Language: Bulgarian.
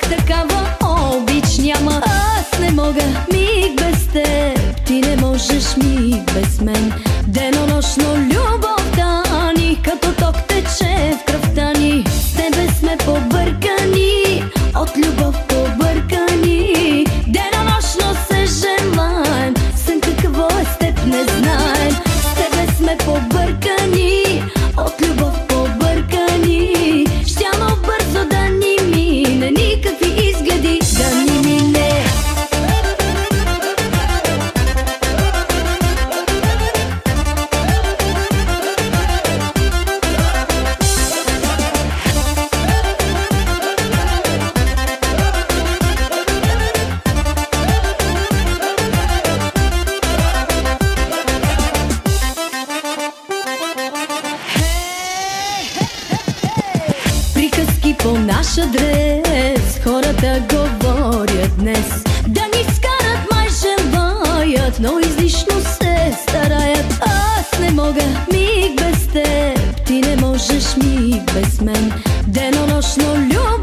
Как такава обич няма? Аз не мога миг без теб, ти не можеш миг без мен. Денонощно любовта ни като ток тече в кръвта ни. С тебе сме побъркани, от любов побъркани. Денонощно се желаем, сън какво е с теб не знаем. С тебе сме побъркани, от любов побъркани. Щяно бързо да ни мине, никакви изгледи да ни мине. Приказки по наш адрес хората говорят днес. Да ни скарат май желаят, но излишно се стараят. Аз не мога миг без теб, ти не можеш миг без мен. Денонощно любов